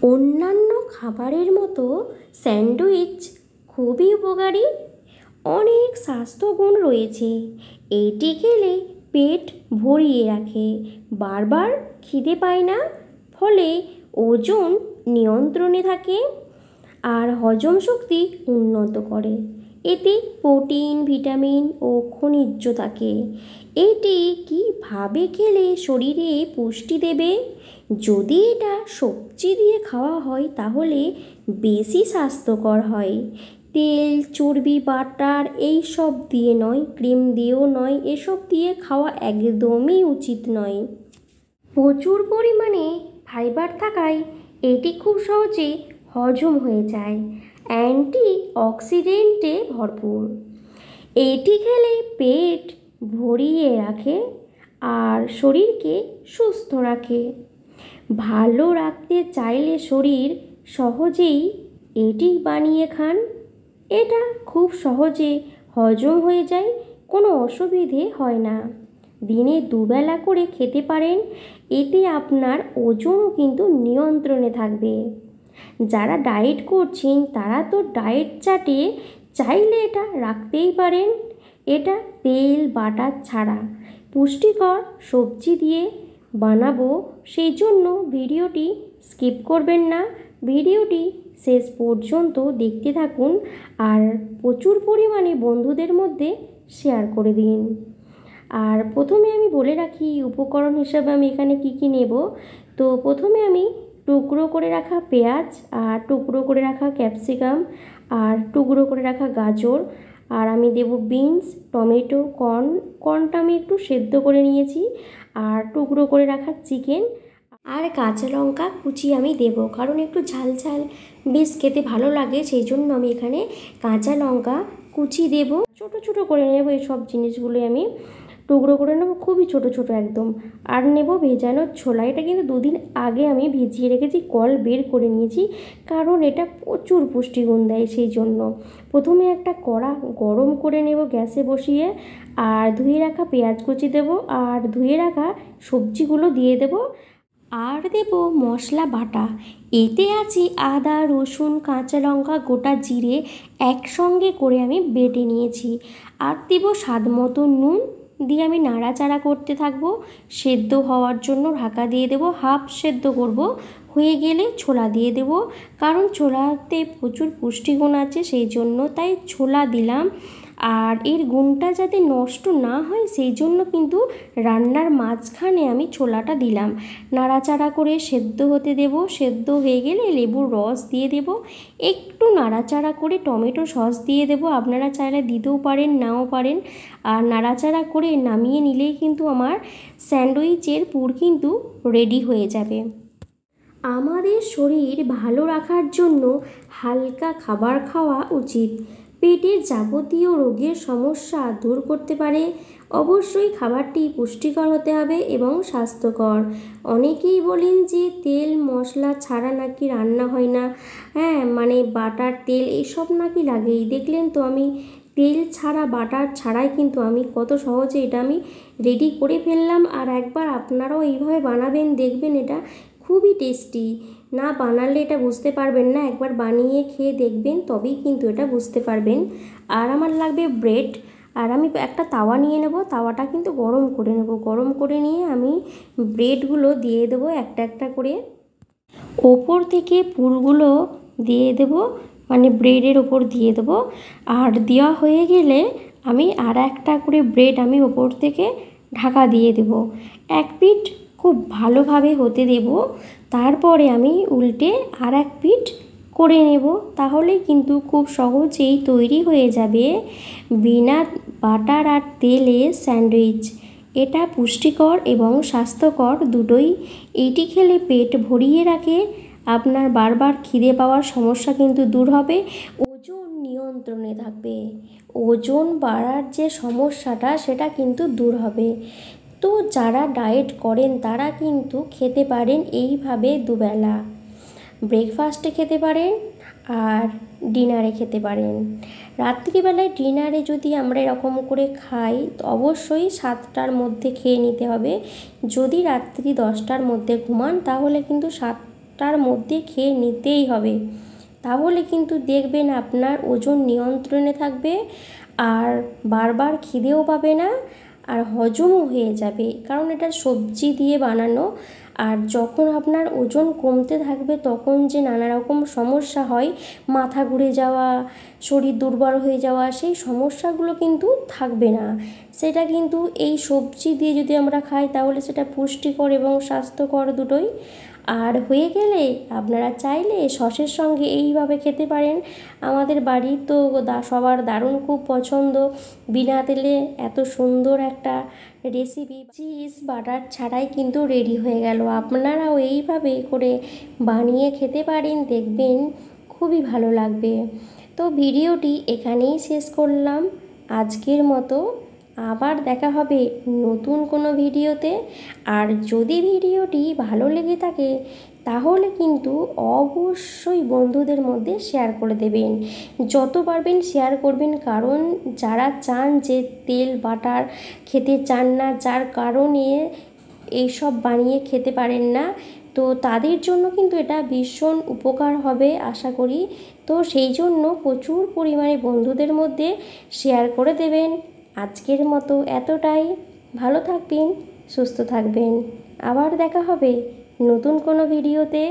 অন্যান্য খাবারের মতো স্যান্ডউইচ খুবই উপকারী। অনেক স্বাস্থ্যগুণ রয়েছে। এটি খেলে পেট ভরিয়ে রাখে, বারবার খিদে পায় না, ফলে ওজন নিয়ন্ত্রণে থাকে আর হজম শক্তি উন্নত করে। এতে প্রোটিন, ভিটামিন ও খনিজ থাকে। এটি কীভাবে খেলে শরীরে পুষ্টি দেবে? যদি এটা সবজি দিয়ে খাওয়া হয় তাহলে বেশি স্বাস্থ্যকর হয়। তেল, চর্বি, বাটার এই সব দিয়ে নয়, ক্রিম দিয়েও নয়, এসব দিয়ে খাওয়া একদমই উচিত নয়। প্রচুর পরিমাণে ফাইবার থাকায় এটি খুব সহজে হজম হয়ে যায়। অ্যান্টি অক্সিডেন্টে ভরপুর। এটি খেলে পেট ভরিয়ে রাখে আর শরীরকে সুস্থ রাখে। ভালো রাখতে চাইলে শরীর সহজেই এটি বানিয়ে খান। এটা খুব সহজে হজম হয়ে যায়, কোনো অসুবিধে হয় না। দিনে দুবেলা করে খেতে পারেন, এতে আপনার ওজনও কিন্তু নিয়ন্ত্রণে থাকবে। যারা ডায়েট করছেন তারা তো ডায়েট চার্টে চাইলে এটা রাখতেই পারেন। এটা তেল, বাটার ছাড়া পুষ্টিকর সবজি দিয়ে বানাবো, সেই জন্য ভিডিওটি স্কিপ করবেন না। ভিডিওটি শেষ পর্যন্ত দেখতে থাকুন আর প্রচুর পরিমাণে বন্ধুদের মধ্যে শেয়ার করে দিন। আর প্রথমে আমি বলে রাখি উপকরণ হিসাবে আমি এখানে কি নেব। তো প্রথমে আমি টুকরো করে রাখা পেঁয়াজ আর টুকরো করে রাখা ক্যাপসিকাম আর টুকরো করে রাখা গাজর, আর আমি দেব বিনস, টমেটো, কর্নটা আমি একটু সেদ্ধ করে নিয়েছি, আর টুকরো করে রাখা চিকেন আর কাঁচা লঙ্কা কুচি আমি দেব, কারণ একটু ঝাল ঝাল বেশ খেতে ভালো লাগে, সেই জন্য আমি এখানে কাঁচা লঙ্কা কুচি দেব। ছোট ছোট করে নেব এই সব জিনিসগুলো, আমি টুকরো করে নেব খুবই ছোট ছোট একদম। আর নেব ভেজানো ছোলা। এটা কিন্তু দুদিন আগে আমি ভিজিয়ে রেখেছি, কল বের করে নিয়েছি, কারণ এটা প্রচুর পুষ্টিগুণ দেয়, সেই জন্য। প্রথমে একটা কড়া গরম করে নেব গ্যাসে বসিয়ে, আর ধুয়ে রাখা পেঁয়াজ কুচি দেব আর ধুয়ে রাখা সবজিগুলো দিয়ে দেব, আর দেব মশলা বাটা। এতে আছে আদা, রসুন, কাঁচা লঙ্কা, গোটা জিরে একসঙ্গে করে আমি বেটে নিয়েছি। আর দেব স্বাদ মতো নুন দিয়ে আমি নাড়াচাড়া করতে থাকবো। সেদ্ধ হওয়ার জন্য ঢাকা দিয়ে দেব, হাফ সেদ্ধ করব। হয়ে গেলে ছোলা দিয়ে দেব, কারণ ছোলাতে প্রচুর পুষ্টিগুণ আছে, সেই জন্য তাই ছোলা দিলাম। আর এর গুণটা যাতে নষ্ট না হয় সেই জন্য কিন্তু রান্নার মাঝখানে আমি ছোলাটা দিলাম। নাড়াচাড়া করে সেদ্ধ হতে দেব। সেদ্ধ হয়ে গেলে লেবুর রস দিয়ে দেব, একটু নাড়াচাড়া করে টমেটো সস দিয়ে দেব। আপনারা চাইলে দিতেও পারেন, নাও পারেন। আর নাড়াচাড়া করে নামিয়ে নিলেই কিন্তু আমার স্যান্ডউইচের পুর কিন্তু রেডি হয়ে যাবে। আমাদের শরীর ভালো রাখার জন্য হালকা খাবার খাওয়া উচিত। পেটের যাবতীয় রোগের সমস্যা দূর করতে পারে। অবশ্যই খাবারটি পুষ্টিকর হতে হবে এবং স্বাস্থ্যকর। অনেকেই বলেন যে তেল মশলা ছাড়া নাকি রান্না হয় না, হ্যাঁ মানে বাটার, তেল এইসব নাকি লাগেই। দেখলেন তো আমি তেল ছাড়া বাটার ছাড়াই কিন্তু আমি কত সহজে এটা আমি রেডি করে ফেললাম। আর একবার আপনারাও এইভাবে বানাবেন, দেখবেন এটা খুবই টেস্টি। না বানালে এটা বুঝতে পারবেন না, একবার বানিয়ে খেয়ে দেখবেন তবেই কিন্তু এটা বুঝতে পারবেন। আর আমার লাগবে ব্রেড, আর আমি একটা তাওয়া নিয়ে নেব। তাওয়াটা কিন্তু গরম করে নেব। গরম করে নিয়ে আমি ব্রেডগুলো দিয়ে দেবো একটা একটা করে। ওপর থেকে পুরগুলো দিয়ে দেব, মানে ব্রেডের ওপর দিয়ে দেবো। আর দেওয়া হয়ে গেলে আমি আর একটা করে ব্রেড আমি ওপর থেকে ঢাকা দিয়ে দেব। এক পিঠ খুব ভালোভাবে হতে দেব, তারপরে আমি উল্টে আর এক পিঠ করে নেব। তাহলেই কিন্তু খুব সহজেই তৈরি হয়ে যাবে বিনা বাটার আর তেলে স্যান্ডউইচ। এটা পুষ্টিকর এবং স্বাস্থ্যকর দুটোই। এটি খেলে পেট ভরিয়ে রাখে, আপনার বারবার খিদে পাওয়ার সমস্যা কিন্তু দূর হবে, ওজন নিয়ন্ত্রণে থাকবে। ওজন বাড়ার যে সমস্যাটা সেটা কিন্তু দূর হবে। তো যারা ডায়েট করেন তারা কিন্তু খেতে পারেন এইভাবে দুবেলা। ব্রেকফাস্টে খেতে পারেন আর ডিনারে খেতে পারেন। রাত্রিবেলায় ডিনারে যদি আমরা এরকম করে খাই তো অবশ্যই 7টার মধ্যে খেয়ে নিতে হবে। যদি রাত্রি 10টার মধ্যে ঘুমান তাহলে কিন্তু 10টার মধ্যে খেয়ে নিতেই হবে। তাহলে কিন্তু দেখবেন আপনার ওজন নিয়ন্ত্রণে থাকবে, আর বারবার খিদেও পাবে না, আর হজমও হয়ে যাবে, কারণ এটা সবজি দিয়ে বানানো। আর যখন আপনার ওজন কমতে থাকবে তখন যে নানা রকম সমস্যা হয়, মাথা ঘুরে যাওয়া, শরীর দুর্বল হয়ে যাওয়া, সেই সমস্যাগুলো কিন্তু থাকবে না। সেটা কিন্তু এই সবজি দিয়ে যদি আমরা খাই তাহলে সেটা পুষ্টিকর এবং স্বাস্থ্যকর দুটোই। আর হয়ে গেলে আপনারা চাইলে সসের সঙ্গে এইভাবে খেতে পারেন। আমাদের বাড়ির তো সবার দারুণ খুব পছন্দ। বিনা তেলে এত সুন্দর একটা রেসিপি চিজ বাটার ছাড়াই কিন্তু রেডি হয়ে গেল। আপনারাও এইভাবে করে বানিয়ে খেতে পারেন, দেখবেন খুবই ভালো লাগবে। তো ভিডিওটি এখানেই শেষ করলাম আজকের মতো। আবার দেখা হবে নতুন কোনো ভিডিওতে। আর যদি ভিডিওটি ভালো লেগে থাকে তাহলে কিন্তু অবশ্যই বন্ধুদের মধ্যে শেয়ার করে দেবেন। যত পারবেন শেয়ার করবেন, কারণ যারা চান যে তেল বাটার খেতে চান না, যার কারণে এইসব বানিয়ে খেতে পারেন না, তো তাদের জন্য কিন্তু এটা ভীষণ উপকার হবে আশা করি। তো সেই জন্য প্রচুর পরিমাণে বন্ধুদের মধ্যে শেয়ার করে দেবেন। আজকের মতো এতটাই। ভালো থাকবেন, সুস্থ থাকবেন। আবার দেখা হবে নতুন কোনো ভিডিওতে।